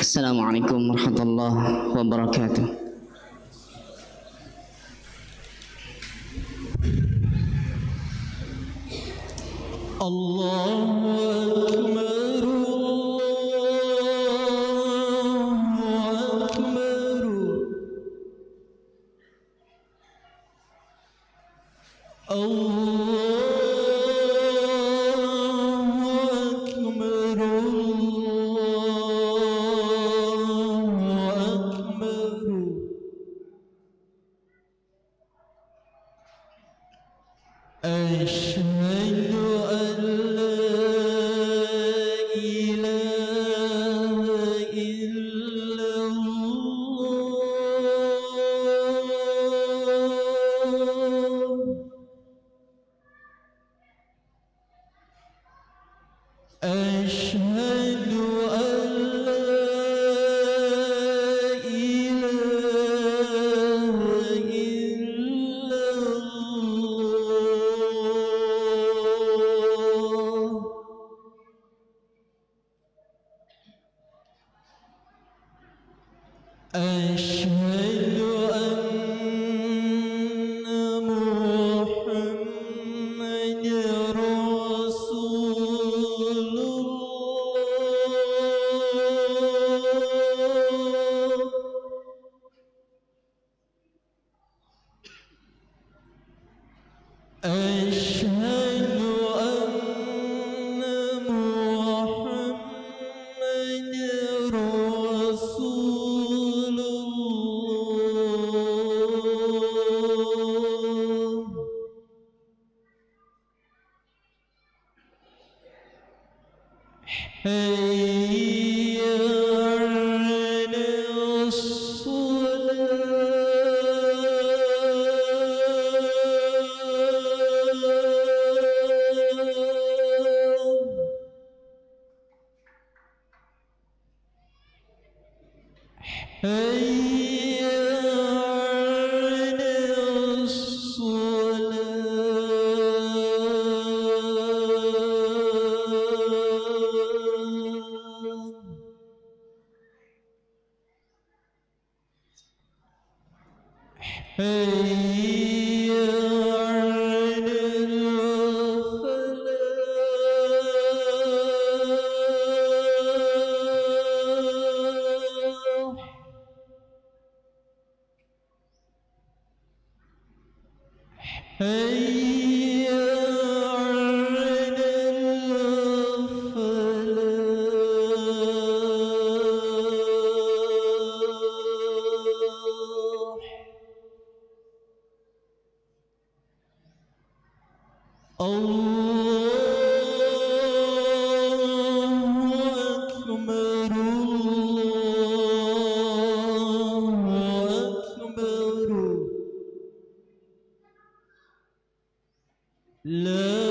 Assalamualaikum warahmatullahi wabarakatuh. Allahu Akbar, Allahu Akbar, Allahu أشهد أن لا إله إلا الله أشهد أن لا إله إلا الله أشهد أن محمد رسول الله أشهد أن محمد رسول الله حي على الصلاة حي على الصلاة حي على الفلاح حي على الفلاح الله أكبر الله أكبر لا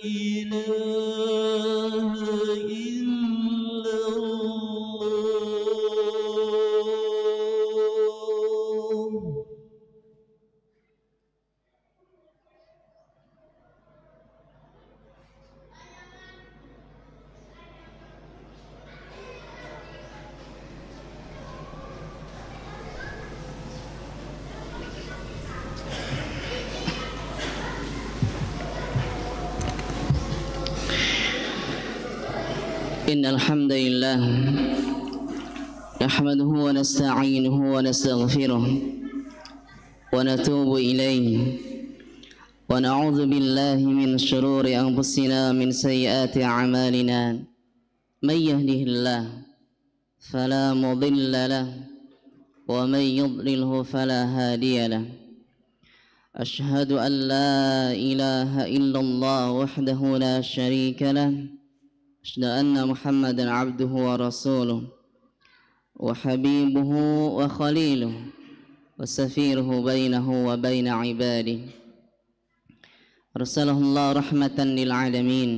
إله إلا الله إن الحمد لله نحمده ونستعينه ونستغفره ونتوب إليه ونعوذ بالله من شرور أنفسنا من سيئات أعمالنا من يهده الله فلا مضل له ومن يضلله فلا هادي له أشهد أن لا إله إلا الله وحده لا شريك له أشهد أن محمدا عبده ورسوله وحبيبه وخليله وسفيره بينه وبين عباده أرسله الله رحمة للعالمين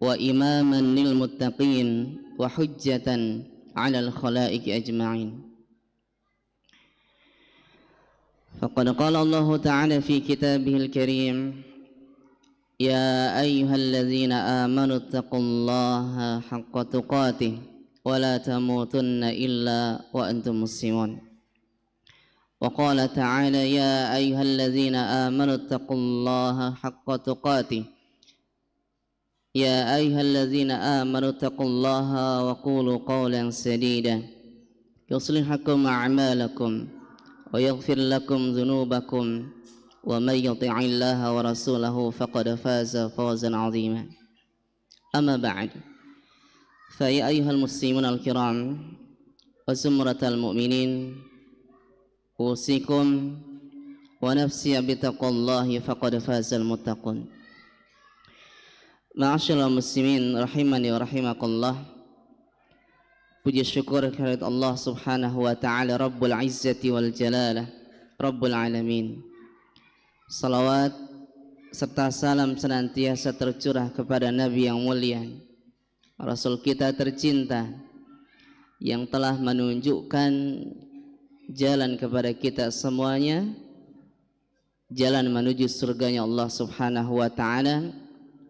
وإماما للمتقين وحجة على الخلائق أجمعين فقد قال الله تعالى في كتابه الكريم يا أيها الذين آمنوا اتقوا الله حق تقاته ولا تموتن إلا وأنتم مسلمون وقال تعالى يا أيها الذين آمنوا اتقوا الله حق تقاته يا أيها الذين آمنوا اتقوا الله وقولوا قولا سديدا يصلح لكم أعمالكم ويغفر لكم ذنوبكم ومن يطع الله ورسوله فقد فاز فوزا عظيما أما بعد فيا أيها المسلمون الكرام وزمرة المؤمنين أوصيكم ونفسي بتقوى الله فقد فاز المتقون. Ma'asyiral muslimin rahimani wa rahimakumullah. Puji syukur kehadirat Allah Subhanahu wa taala Rabbul Izzati wal Jalalah, Rabbul Alamin. Salawat serta salam senantiasa tercurah kepada Nabi yang mulia, Rasul kita tercinta yang telah menunjukkan jalan kepada kita semuanya, jalan menuju surganya Allah Subhanahu wa taala,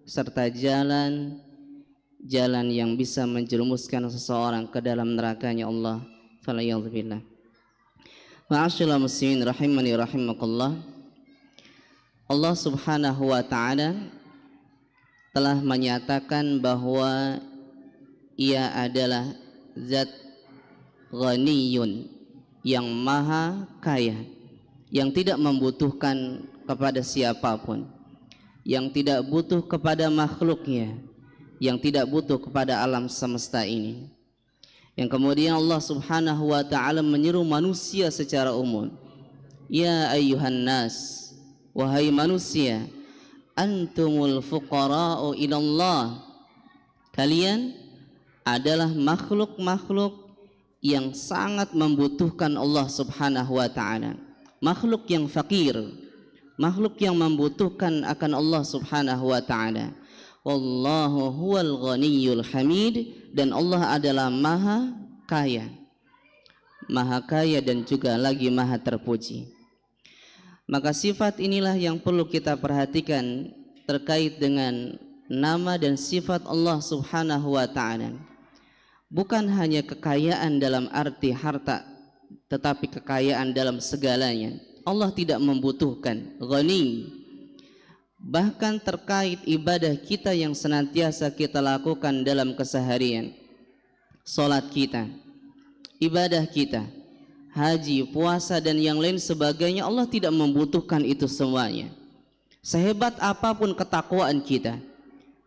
serta jalan yang bisa menjerumuskan seseorang ke dalam nerakanya Allah. Falayadzubillah. Ma'asyiral muslimin rahimani rahimakumullah. Allah Subhanahu wa taala telah menyatakan bahwa Ia adalah zat ghaniyun, yang maha kaya, yang tidak membutuhkan kepada siapapun, yang tidak butuh kepada makhluknya, yang tidak butuh kepada alam semesta ini. Yang kemudian Allah Subhanahu wa taala menyeru manusia secara umum, ya ayyuhan nas, wahai manusia, antumul fuqara'u ilallah, kalian adalah makhluk-makhluk yang sangat membutuhkan Allah Subhanahu wa taala, makhluk yang fakir, makhluk yang membutuhkan akan Allah Subhanahu wa taala. Wallahu huwal ghaniyyul hamid, dan Allah adalah maha kaya dan juga lagi maha terpuji. Maka sifat inilah yang perlu kita perhatikan terkait dengan nama dan sifat Allah Subhanahu wa taala. Bukan hanya kekayaan dalam arti harta, tetapi kekayaan dalam segalanya. Allah tidak membutuhkan, ghani. Bahkan terkait ibadah kita yang senantiasa kita lakukan dalam keseharian, salat kita, ibadah kita, haji, puasa dan yang lain sebagainya, Allah tidak membutuhkan itu semuanya. Sehebat apapun ketakwaan kita,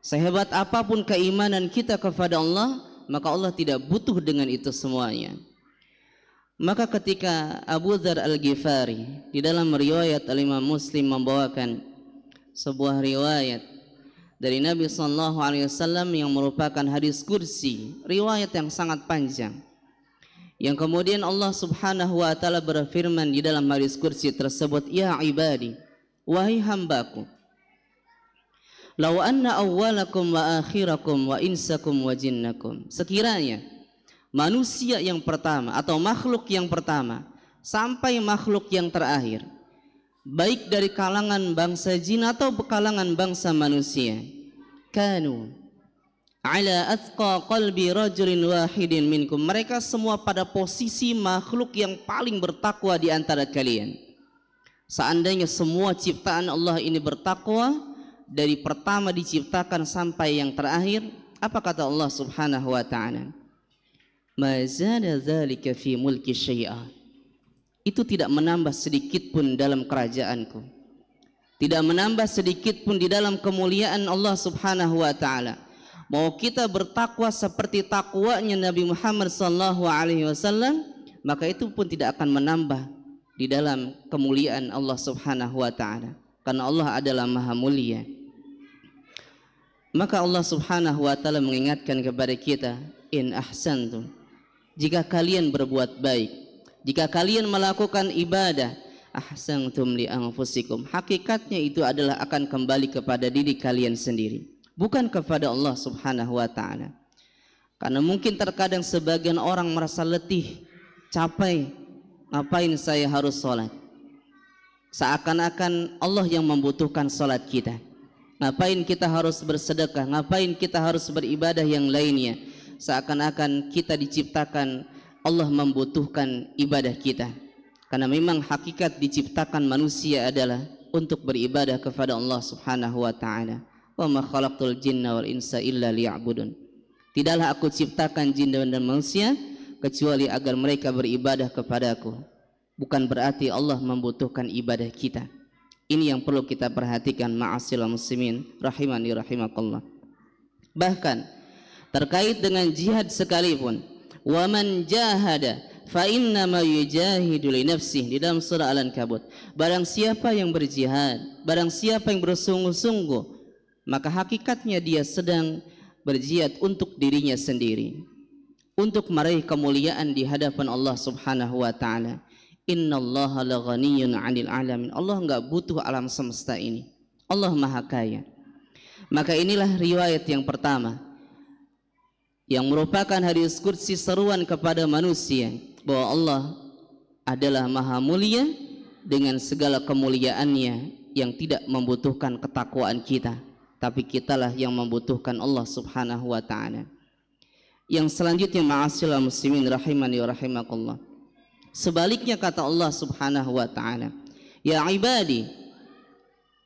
sehebat apapun keimanan kita kepada Allah, maka Allah tidak butuh dengan itu semuanya. Maka ketika Abu Dzar Al-Ghifari di dalam riwayat Al-Imam Muslim membawakan sebuah riwayat dari Nabi sallallahu alaihi wasallam yang merupakan hadis kursi, riwayat yang sangat panjang, yang kemudian Allah Subhanahu wa taala berfirman di dalam hadis kursi tersebut, ya ibadi, wahai hambaku, law anna awwalakum wa akhirakum wa insakum wa jinnakum, sekiranya manusia yang pertama atau makhluk yang pertama sampai makhluk yang terakhir, baik dari kalangan bangsa jin atau kalangan bangsa manusia, kanu ala athqa qalbi rajulin wahidin minkum, mereka semua pada posisi makhluk yang paling bertakwa di antara kalian. Seandainya semua ciptaan Allah ini bertakwa, dari pertama diciptakan sampai yang terakhir, apa kata Allah Subhanahu wa taala? Ma zada dzalika fi mulki syai'a, itu tidak menambah sedikit pun dalam kerajaanku, tidak menambah sedikit pun di dalam kemuliaan Allah Subhanahu wa taala. Mau kita bertakwa seperti takwanya Nabi Muhammad sallallahu alaihi wasallam, maka itu pun tidak akan menambah di dalam kemuliaan Allah Subhanahu wa taala, karena Allah adalah maha mulia. Maka Allah Subhanahu wa taala mengingatkan kepada kita, in ahsantum, jika kalian berbuat baik, jika kalian melakukan ibadah, ahsantum li anfusikum, hakikatnya itu adalah akan kembali kepada diri kalian sendiri, bukan kepada Allah Subhanahu wa taala. Karena mungkin terkadang sebagian orang merasa letih, capek, ngapain saya harus sholat? Seakan-akan Allah yang membutuhkan sholat kita. Ngapain kita harus bersedekah? Ngapain kita harus beribadah yang lainnya? Seakan-akan kita diciptakan Allah membutuhkan ibadah kita. Karena memang hakikat diciptakan manusia adalah untuk beribadah kepada Allah Subhanahu wa taala. Wa ma khalaqtul jinna wal insa illa liya'budun. Tidaklah aku ciptakan jin dan manusia kecuali agar mereka beribadah kepadaku. Bukan berarti Allah membutuhkan ibadah kita. Ini yang perlu kita perhatikan ma'asyiral muslimin rahimani rahimakallah. Bahkan terkait dengan jihad sekalipun, wa man jahada fa innama yujahidu li nafsihi, di dalam surah Al-Ankabut, barang siapa yang berjihad, barang siapa yang bersungguh-sungguh, maka hakikatnya dia sedang berjihad untuk dirinya sendiri, untuk meraih kemuliaan di hadapan Allah Subhanahu wa taala. Innallaha laghaniyyun 'anil 'alamin. Allah enggak butuh alam semesta ini. Allah Maha Kaya. Maka inilah riwayat yang pertama yang merupakan hadis qudsi seruan kepada manusia bahwa Allah adalah Maha Mulia dengan segala kemuliaannya yang tidak membutuhkan ketakwaan kita, tapi kitalah yang membutuhkan Allah Subhanahu wa taala. Yang selanjutnya ma'asyiral muslimin rahimani wa rahimakumullah. Sebaliknya kata Allah Subhanahu wa taala, ya ibadi,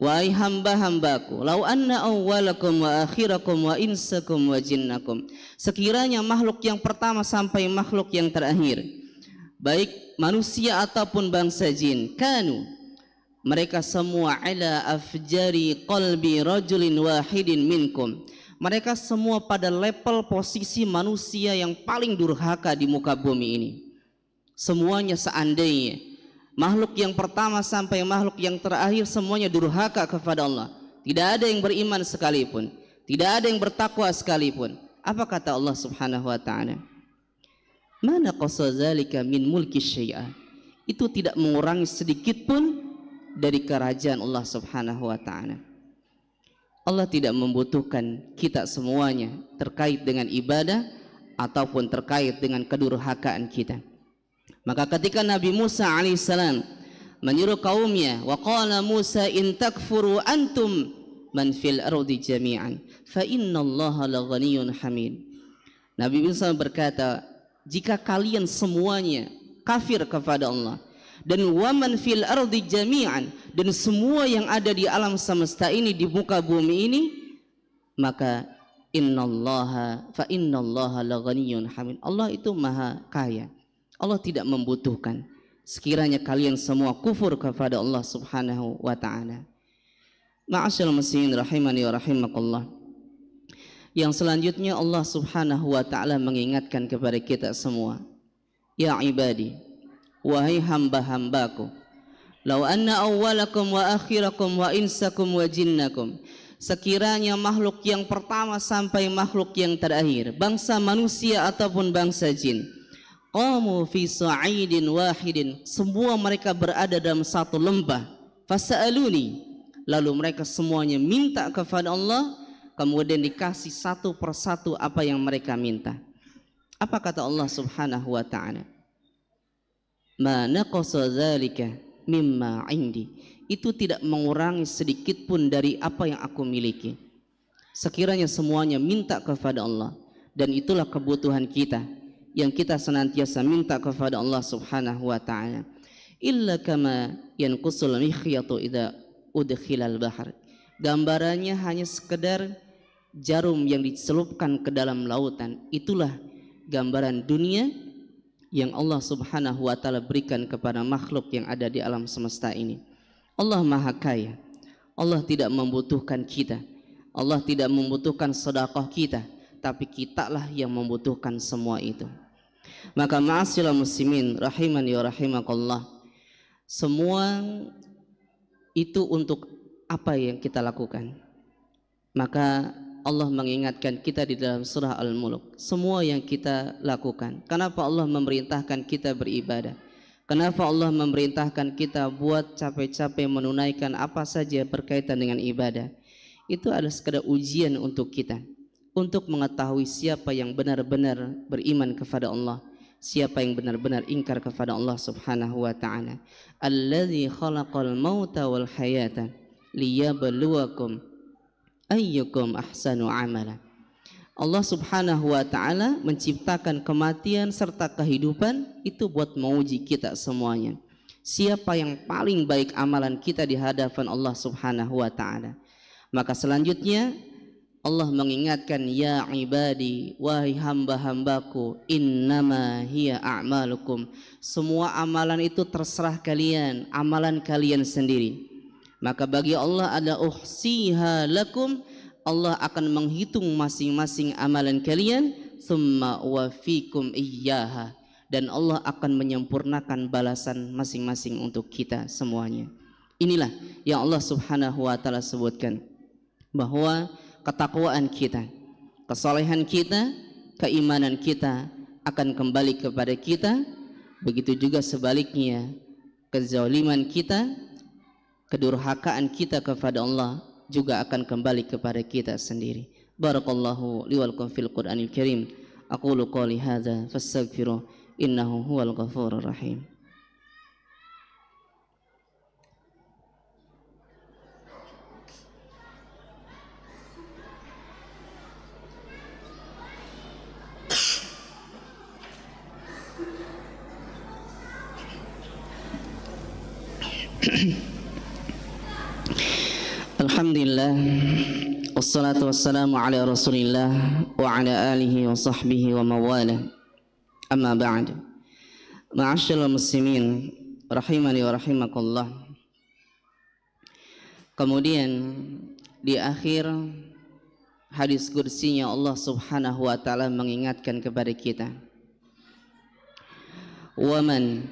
wahai hamba-hambaku, lau anna awwalakum wa akhirakum wa insakum wa jinnakum, sekiranya makhluk yang pertama sampai makhluk yang terakhir, baik manusia ataupun bangsa jin, kanu, mereka semua ala afjari qalbi rajulin wahidin minkum, mereka semua pada level posisi manusia yang paling durhaka di muka bumi ini. Semuanya seandainya makhluk yang pertama sampai makhluk yang terakhir semuanya durhaka kepada Allah, tidak ada yang beriman sekalipun, tidak ada yang bertakwa sekalipun, apa kata Allah Subhanahu wa taala? Mana qasa zalika min mulki syai'a, itu tidak mengurangi sedikit pun dari kerajaan Allah Subhanahu wa taala. Allah tidak membutuhkan kita semuanya terkait dengan ibadah ataupun terkait dengan kedurhakaan kita. Maka ketika Nabi Musa alaihissalam menyuruh kaumnya, wa qala Musa in takfuru antum man fil ardi jami'an fa innallaha laghaniyyun hamid. Nabi Musa berkata, jika kalian semuanya kafir kepada Allah, dan waman fil ardi jami'an, dan semua yang ada di alam semesta ini, di muka bumi ini, maka innallaha fa innallaha laghaniyyun hamid. Allah itu Maha Kaya. Allah tidak membutuhkan sekiranya kalian semua kufur kepada Allah Subhanahu wa taala. Ma'asyiral muslimin rahimani wa rahimakumullah. Yang selanjutnya Allah Subhanahu wa taala mengingatkan kepada kita semua, ya ibadi, wahai hamba-hambaku, lau anna awwalakum wa akhirakum wa insakum wa jinnakum, sekiranya makhluk yang pertama sampai makhluk yang terakhir, bangsa manusia ataupun bangsa jin, qamu fi sa'idin wahidin, semua mereka berada dalam satu lembah, fasa'aluni, lalu mereka semuanya minta kepada Allah, kemudian dikasih satu persatu apa yang mereka minta. Apa kata Allah Subhanahu wa taala? Ma naqasa dzalika mimma indi, itu tidak mengurangi sedikit pun dari apa yang aku miliki. Sekiranya semuanya minta kepada Allah, dan itulah kebutuhan kita yang kita senantiasa minta kepada Allah Subhanahu wa taala. Illa kama yanqusul mikhyatu idza udkhilal bahr, gambarannya hanya sekedar jarum yang dicelupkan ke dalam lautan. Itulah gambaran dunia yang Allah Subhanahu wa taala berikan kepada makhluk yang ada di alam semesta ini. Allah Maha Kaya. Allah tidak membutuhkan kita. Allah tidak membutuhkan sedekah kita, tapi kitalah yang membutuhkan semua itu. Maka ma'asyiral muslimin rahimani wa rahimakallah, semua itu untuk apa yang kita lakukan. Maka Allah mengingatkan kita di dalam surah Al-Mulk, semua yang kita lakukan. Kenapa Allah memerintahkan kita beribadah? Kenapa Allah memerintahkan kita buat capek-capek menunaikan apa saja berkaitan dengan ibadah? Itu adalah sekadar ujian untuk kita, untuk mengetahui siapa yang benar-benar beriman kepada Allah, siapa yang benar-benar ingkar kepada Allah Subhanahu wa taala. Allazi khalaqal mauta wal hayata liyabluwakum ayyukum ahsanu amala. Allah Subhanahu wa taala menciptakan kematian serta kehidupan itu buat menguji kita semuanya. Siapa yang paling baik amalan kita di hadapan Allah Subhanahu wa taala. Maka selanjutnya Allah mengingatkan, ya ibadi, wahai hamba-hambaku, innama hiya a'malukum. Semua amalan itu terserah kalian, amalan kalian sendiri. Maka bagi Allah ada uhsiha lakum, Allah akan menghitung masing-masing amalan kalian, thumma wafikum iyyaha, dan Allah akan menyempurnakan balasan masing-masing untuk kita semuanya. Inilah yang Allah Subhanahu wa taala sebutkan, bahwa ketakwaan kita, kesalehan kita, keimanan kita akan kembali kepada kita. Begitu juga sebaliknya, kezaliman kita, kedurhakaan kita kepada Allah juga akan kembali kepada kita sendiri. Barakallahu li wa lakum fil Qur'anil Karim. Aqulu qouli hadza fastaghfiruh innahu huwal ghafurur rahim. Alhamdulillah, wassalatu wassalamu ala rasulillah wa ala alihi wa sahbihi wa mawala. Amma ba'd. Ma'asyiral muslimin rahimani wa rahimakumullah. Kemudian di akhir hadis kursinya Allah Subhanahu wa taala mengingatkan kepada kita, wa man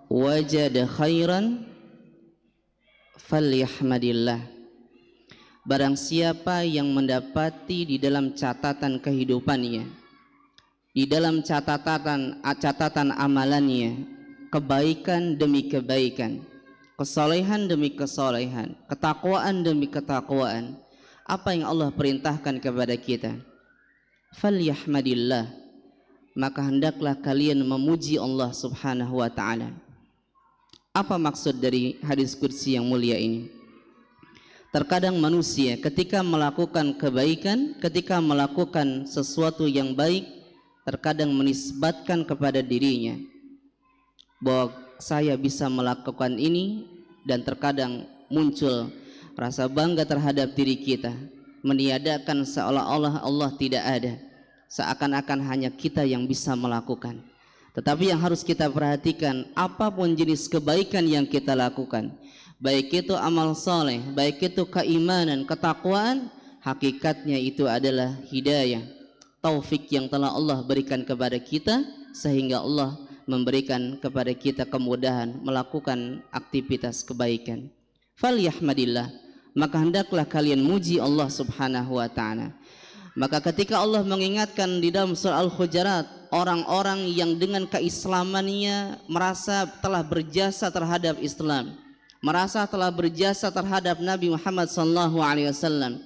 wajada khairan falyahmadillah. Barang siapa yang mendapati di dalam catatan kehidupannya, di dalam catatan amalannya, kebaikan demi kebaikan, kesalehan demi kesalehan, ketakwaan demi ketakwaan, apa yang Allah perintahkan kepada kita, falyahmadillah, maka hendaklah kalian memuji Allah Subhanahu wa taala. Apa maksud dari hadis kursi yang mulia ini? Terkadang manusia ketika melakukan kebaikan, ketika melakukan sesuatu yang baik, terkadang menisbatkan kepada dirinya bahwa saya bisa melakukan ini, dan terkadang muncul rasa bangga terhadap diri kita, meniadakan seolah-olah Allah tidak ada, seakan-akan hanya kita yang bisa melakukan. Tetapi yang harus kita perhatikan, apapun jenis kebaikan yang kita lakukan, baik itu amal soleh, baik itu keimanan, ketakwaan, hakikatnya itu adalah hidayah, taufik yang telah Allah berikan kepada kita, sehingga Allah memberikan kepada kita kemudahan melakukan aktivitas kebaikan. Falyahmadillah, maka hendaklah kalian muji Allah Subhanahu wa ta'ala. Maka ketika Allah mengingatkan di dalam surah Al-Hujurat, orang-orang yang dengan keislamannya merasa telah berjasa terhadap Islam, merasa telah berjasa terhadap Nabi Muhammad sallallahu alaihi wasallam,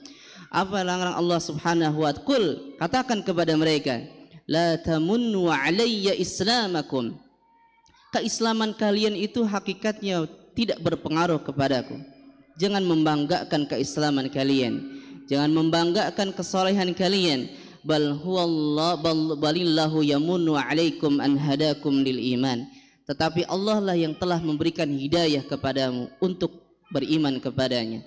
apa larang Allah Subhanahu wa ta'ala, qul, katakan kepada mereka, la tamunnu alayya islamakum, keislaman kalian itu hakikatnya tidak berpengaruh kepadaku. Jangan membanggakan keislaman kalian, jangan membanggakan kesalehan kalian. Bal balillahu yamunnu alaikum an hadakum lil iman. Tetapi Allah lah yang telah memberikan hidayah kepadamu untuk beriman kepadanya,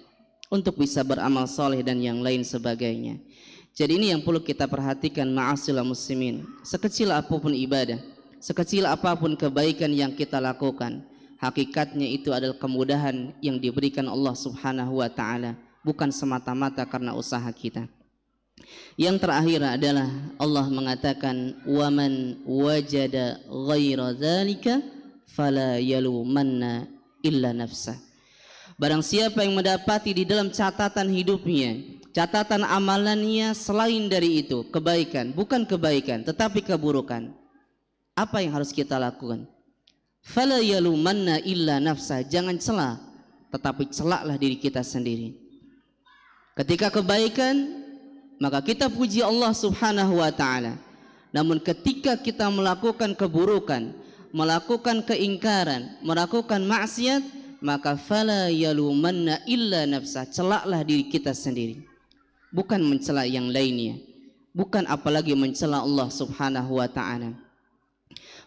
untuk bisa beramal soleh dan yang lain sebagainya. Jadi ini yang perlu kita perhatikan, ma'asyiral muslimin. Sekecil apapun ibadah, sekecil apapun kebaikan yang kita lakukan, hakikatnya itu adalah kemudahan yang diberikan Allah Subhanahu wa ta'ala, bukan semata-mata karena usaha kita. Yang terakhir adalah Allah mengatakan, waman wajada ghaira dzalika fala yalumanna illa nafsah. Barang siapa yang mendapati di dalam catatan hidupnya, catatan amalannya selain dari itu kebaikan, bukan kebaikan tetapi keburukan, apa yang harus kita lakukan? Fala yalumanna illa nafsah. Jangan celah, tetapi celaklah diri kita sendiri. Ketika kebaikan, maka kita puji Allah Subhanahu wa ta'ala. Namun ketika kita melakukan keburukan, melakukan keingkaran, melakukan maksiat, maka fala yalumanna illa nafsah, celaklah diri kita sendiri. bukan mencela yang lainnya, bukan apalagi mencela Allah Subhanahu wa taala.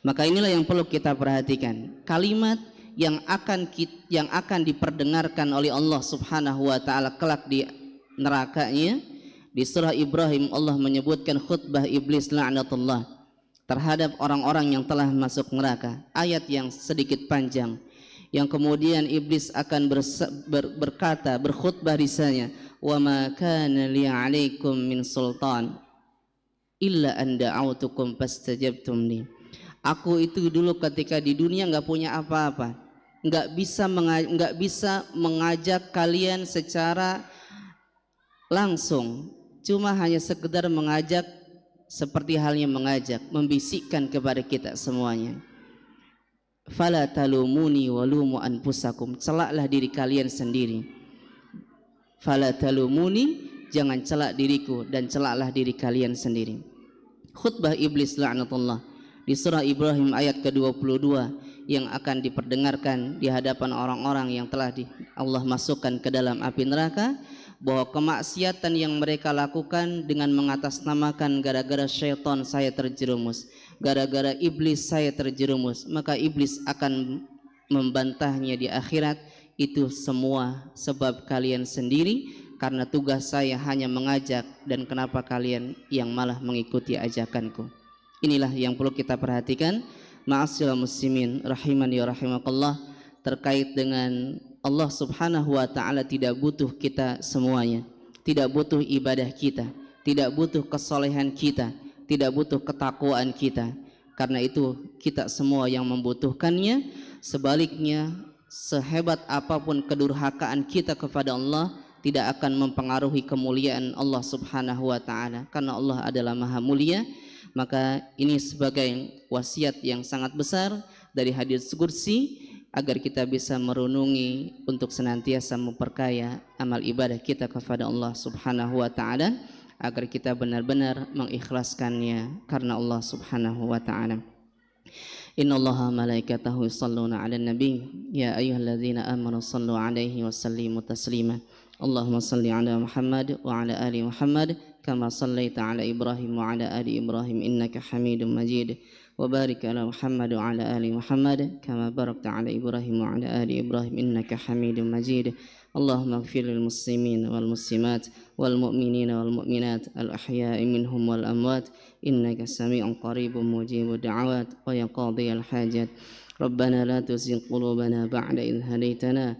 Maka inilah yang perlu kita perhatikan, kalimat yang akan diperdengarkan oleh Allah Subhanahu wa taala kelak di nerakanya. Di surah Ibrahim Allah menyebutkan khutbah iblis laknatullah terhadap orang-orang yang telah masuk neraka, ayat yang sedikit panjang, yang kemudian iblis akan berkata, berkhutbah di sana, wa ma kana li 'alaikum min sultan illa an da'autukum fastajabtum li. Aku itu dulu ketika di dunia nggak punya apa-apa, nggak bisa mengajak kalian secara langsung, cuma hanya sekedar mengajak, seperti halnya mengajak, membisikkan kepada kita semuanya. Fala talumuni walumu anfusakum, celaklah diri kalian sendiri. Fala talumuni, jangan celak diriku dan celaklah diri kalian sendiri. Khutbah iblis laknatullah di surah Ibrahim ayat ke-22 yang akan diperdengarkan di hadapan orang-orang yang telah Allah masukkan ke dalam api neraka, bahwa kemaksiatan yang mereka lakukan dengan mengatasnamakan gara-gara syaitan saya terjerumus, gara-gara iblis saya terjerumus, maka iblis akan membantahnya di akhirat, itu semua sebab kalian sendiri, karena tugas saya hanya mengajak, dan kenapa kalian yang malah mengikuti ajakanku. Inilah yang perlu kita perhatikan, ma'asyiral muslimin rahimani wa rahimakallah, terkait dengan Allah Subhanahu wa taala tidak butuh kita semuanya, tidak butuh ibadah kita, tidak butuh kesolehan kita, tidak butuh ketakwaan kita. Karena itu kita semua yang membutuhkannya. Sebaliknya, sehebat apapun kedurhakaan kita kepada Allah, tidak akan mempengaruhi kemuliaan Allah Subhanahu wa taala, karena Allah adalah Maha Mulia. Maka ini sebagai wasiat yang sangat besar dari hadits qudsi, agar kita bisa merenungi untuk senantiasa memperkaya amal ibadah kita kepada Allah Subhanahu wa taala, agar kita benar-benar mengikhlaskannya karena Allah Subhanahu wa taala. Innallaha malaikatahu yusholluna 'alan nabi ya ayyuhalladzina amanu shallu 'alaihi wa sallimu taslima. Allahumma shalli 'ala Muhammad wa 'ala ali Muhammad kama shallaita 'ala Ibrahim wa 'ala ali Ibrahim innaka Hamidum Majid. وبارك على محمد وعلى آل محمد كما باركت على إبراهيم وعلى آل إبراهيم إنك حميد مجيد. اللهم اغفر للمسلمين والمسلمات والمؤمنين والمؤمنات الأحياء منهم والأموات إنك سميع قريب مجيب الدعوات ويا قاضي الحاجات. ربنا لا تزغ قلوبنا بعد إذ هديتنا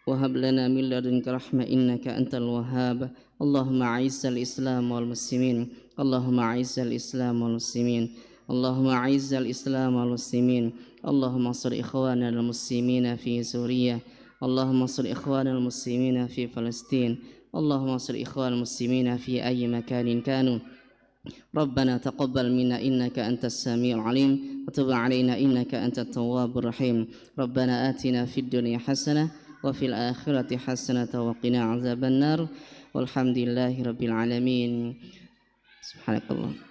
وهب لنا من لدنك رحمة إنك أنت الوهاب. اللهم أعز الإسلام والمسلمين، اللهم أعز الإسلام والمسلمين، اللهم أعز الإسلام والمسلمين. اللهم انصر إخواننا المسلمين في سوريا، اللهم انصر إخواننا المسلمين في فلسطين، اللهم انصر إخوان المسلمين في أي مكان كانوا. ربنا تقبل منا إنك أنت السميع العليم وتب علينا إنك أنت التواب الرحيم. ربنا آتنا في الدنيا حسنة وفي الآخرة حسنة وقنا عذاب النار والحمد لله رب العالمين. سبحانك اللهم